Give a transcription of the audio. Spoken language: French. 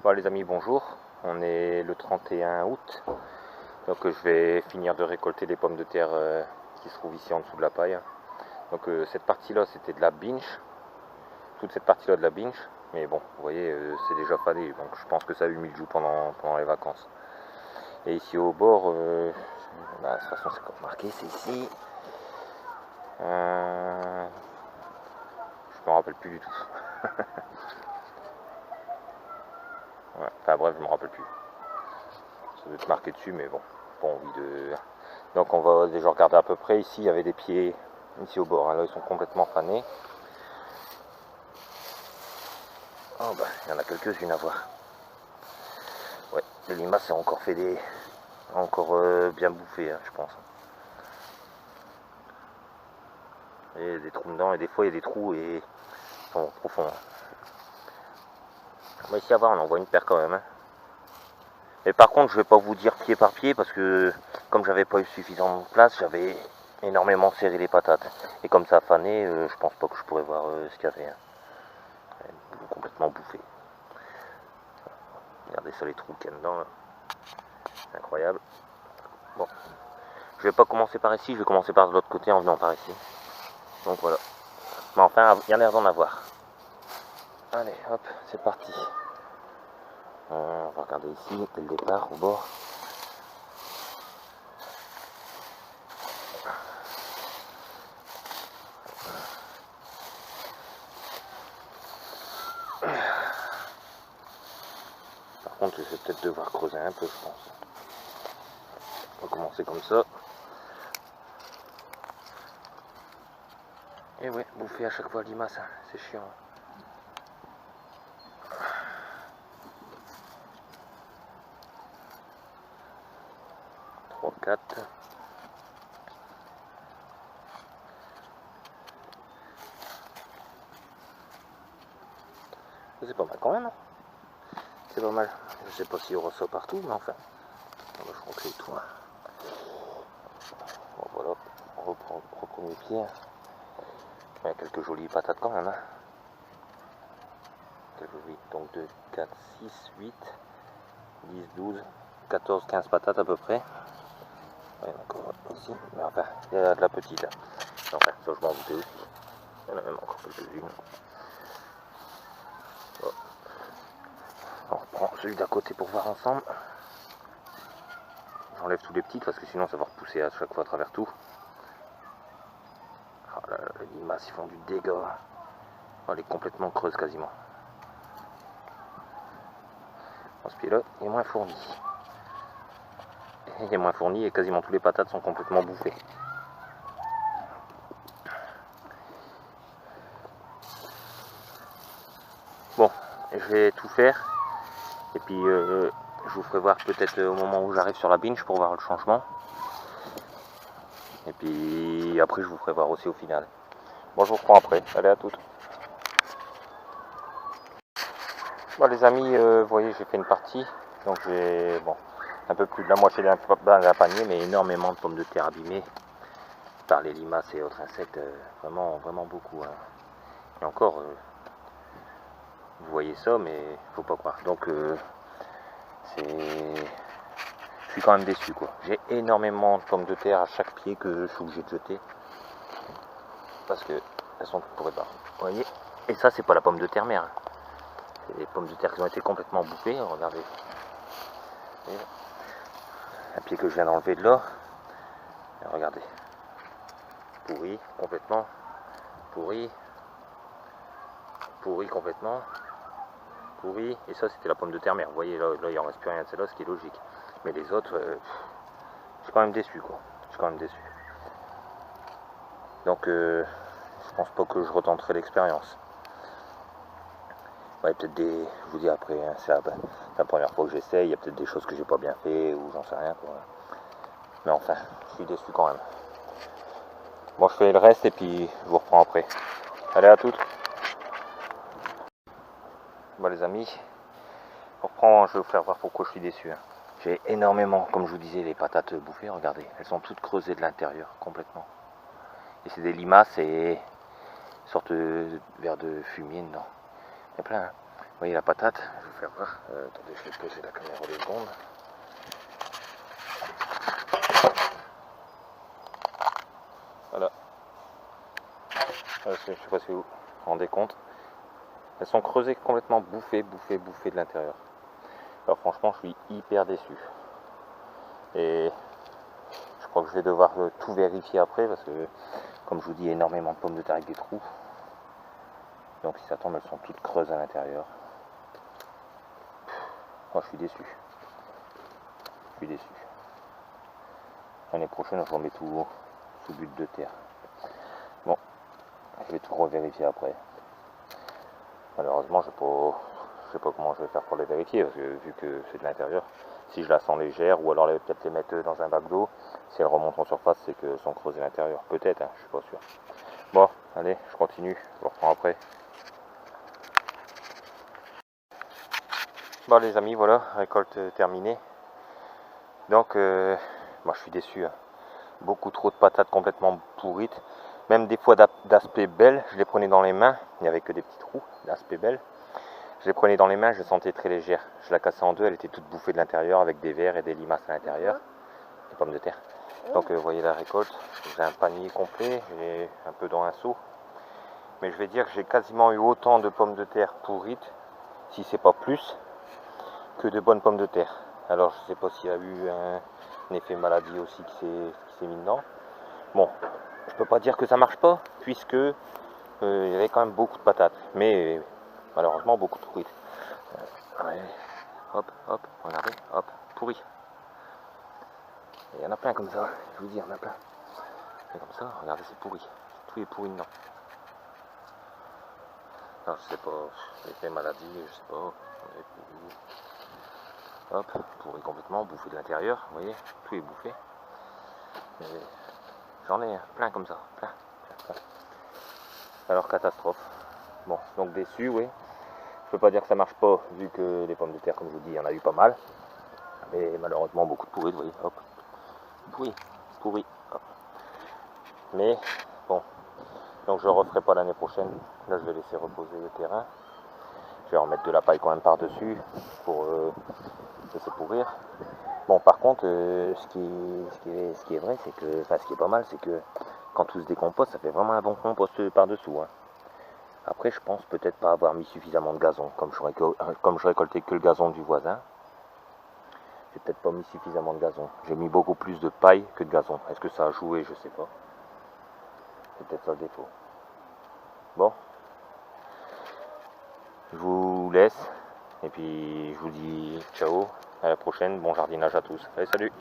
Bon les amis, bonjour. On est le 31 août. Donc je vais finir de récolter les pommes de terre qui se trouvent ici en dessous de la paille. Donc cette partie-là, c'était de la binge. Toute cette partie-là de la binge. Mais bon, vous voyez, c'est déjà fané. Donc je pense que ça a eu le mildiou pendant les vacances. Et ici au bord, de toute façon c'est comme marqué, c'est ici. Je me rappelle plus du tout. Ouais, enfin bref, je me rappelle plus. Ça doit être marqué dessus, mais bon, pas envie de... Donc on va déjà regarder à peu près. Ici, il y avait des pieds ici au bord. Hein. Là, ils sont complètement fanés. Oh bah, il y en a quelques-unes à voir. Ouais, les limaces ont encore fait des... encore bien bouffé, hein, je pense. Et des trous dedans, et des fois, il y a des trous et ils sont profonds. On va ici à voir, on en voit une paire quand même. Hein. Mais par contre, je vais pas vous dire pied par pied parce que comme j'avais pas eu suffisamment de place, j'avais énormément serré les patates. Et comme ça a fané, je pense pas que je pourrais voir ce qu'il y avait. Hein. Complètement bouffé. Regardez ça, les trous qu'il y a dedans. C'est incroyable. Bon, je vais pas commencer par ici, je vais commencer par l'autre côté en venant par ici. Donc voilà. Mais enfin, il y a l'air d'en avoir. Allez, hop, c'est parti. On va regarder ici, dès le départ, au bord. Par contre, je vais peut-être devoir creuser un peu, je pense. On va commencer comme ça. Et ouais, bouffer à chaque fois limace, hein, c'est chiant. 3, 4. C'est pas mal quand même. Hein. C'est pas mal. Je sais pas s'il y aura ça partout, mais enfin. Je crois que c'est tout. Hein. Bon, voilà, on reprend le premier pied. Il y a quelques jolies patates quand même. Hein. Quelques jolies. Donc 2, 4, 6, 8, 10, 12, 14, 15 patates à peu près. Ouais, encore ici. Mais enfin, il y a de la petite. Hein. Enfin, ça je m'en doutais aussi. Il y en a même encore quelques-unes. Bon. On reprend celui d'à côté pour voir ensemble. J'enlève tous les petits parce que sinon ça va repousser à chaque fois à travers tout. Oh là là, les limaces ils font du dégât. Oh, elle est complètement creuse quasiment. Bon, ce pied là il est moins fourni. Il est moins fourni et quasiment tous les patates sont complètement bouffées. Bon, je vais tout faire. Et puis je vous ferai voir peut-être au moment où j'arrive sur la binge pour voir le changement. Et puis après je vous ferai voir aussi au final. Bon, je vous reprends après. Allez, à toutes. Bon les amis, vous voyez j'ai fait une partie. Donc j'ai un peu plus de la moitié d'un panier, mais énormément de pommes de terre abîmées par les limaces et autres insectes. Vraiment beaucoup. Hein. Et encore, vous voyez ça, mais faut pas croire. Donc je suis quand même déçu quoi. J'ai énormément de pommes de terre à chaque pied que je suis obligé de jeter. Parce que elles sont toutes pourries pas. Vous voyez. Et ça c'est pas la pomme de terre mère. C'est des pommes de terre qui ont été complètement bouffées. Regardez. Un pied que je viens d'enlever de là. Et regardez. Pourri complètement. Pourri. Pourri complètement. Pourri. Et ça c'était la pomme de terre mère. Vous voyez là il en reste plus rien de celle-là, ce qui est logique. Mais les autres, je suis quand même déçu quoi. Je suis quand même déçu. Donc je pense pas que je retenterai l'expérience. Ouais, peut-être des. Je vous dis après, hein, c'est la première fois que j'essaye, il y a peut-être des choses que j'ai pas bien fait ou j'en sais rien quoi. Mais enfin, je suis déçu quand même. Bon, je fais le reste et puis je vous reprends après. Allez, à toutes. Bon les amis, je reprends, je vais vous faire voir pourquoi je suis déçu. Hein. J'ai énormément, comme je vous disais, les patates bouffées, regardez, elles sont toutes creusées de l'intérieur, complètement. Et c'est des limaces et une sorte de verre de fumier dedans. Il y a plein. Hein. voyez la patate, je vais vous faire voir. Attendez, je vais poser la caméra 2 secondes. Voilà. Je ne sais pas si vous vous rendez compte. Elles sont creusées complètement bouffées de l'intérieur. Alors franchement, je suis hyper déçu. Et je crois que je vais devoir tout vérifier après parce que, comme je vous dis, il y a énormément de pommes de terre avec des trous. Donc si ça tombe, elles sont toutes creuses à l'intérieur. Moi, je suis déçu. Je suis déçu. L'année prochaine, je remets tout sous but de terre. Bon, je vais tout revérifier après. Malheureusement, je sais pas comment je vais faire pour les vérifier, parce que vu que c'est de l'intérieur, si je la sens légère, ou alors peut-être les mettre dans un bac d'eau, si elles remontent en surface, c'est qu'elles sont creusées à l'intérieur. Peut-être, hein, je suis pas sûr. Bon, allez, je continue, je vous reprends après. Bon les amis, voilà, récolte terminée. Donc, moi je suis déçu. Hein. Beaucoup trop de patates complètement pourrites. Même des fois d'aspect belle, je les prenais dans les mains, il n'y avait que des petits trous d'aspect belle. Je les prenais dans les mains, je les sentais très légère. Je la cassais en deux, elle était toute bouffée de l'intérieur avec des vers et des limaces à l'intérieur. Des pommes de terre. Donc vous voyez la récolte, j'ai un panier complet, j'ai un peu dans un seau. Mais je vais dire que j'ai quasiment eu autant de pommes de terre pourrites, si c'est pas plus, que de bonnes pommes de terre. Alors je sais pas s'il y a eu un effet maladie aussi qui s'est mis dedans. Bon, je peux pas dire que ça marche pas, puisque il y avait quand même beaucoup de patates. Mais malheureusement beaucoup de pourrites. Ouais. Hop, hop, regardez, hop, pourri. Il y en a plein comme ça, je vous dis, il y en a plein. Et comme ça, regardez, c'est pourri. Tout est pourri dedans. Alors, je sais pas, l'effet maladie, je sais pas. Hop, pourri complètement, bouffé de l'intérieur, vous voyez, tout est bouffé. J'en ai plein comme ça, plein. Alors, catastrophe. Bon, donc déçu, oui. Je peux pas dire que ça marche pas, vu que les pommes de terre, comme je vous dis, il y en a eu pas mal. Mais malheureusement, beaucoup de pourri, vous voyez, hop. Pourri, hop. Mais, bon. Donc je ne referai pas l'année prochaine. Là, je vais laisser reposer le terrain. Je vais remettre de la paille quand même par-dessus pour laisser pourrir. Bon, par contre, ce qui est vrai, c'est que, enfin, ce qui est pas mal, c'est que quand tout se décompose, ça fait vraiment un bon compost par-dessous. Hein. Après, je pense peut-être pas avoir mis suffisamment de gazon. Comme je récoltais que le gazon du voisin, j'ai peut-être pas mis suffisamment de gazon. J'ai mis beaucoup plus de paille que de gazon. Est-ce que ça a joué? Je sais pas. C'est peut-être ça le défaut. Bon. Je vous laisse. Et puis, je vous dis ciao. À la prochaine. Bon jardinage à tous. Allez, salut!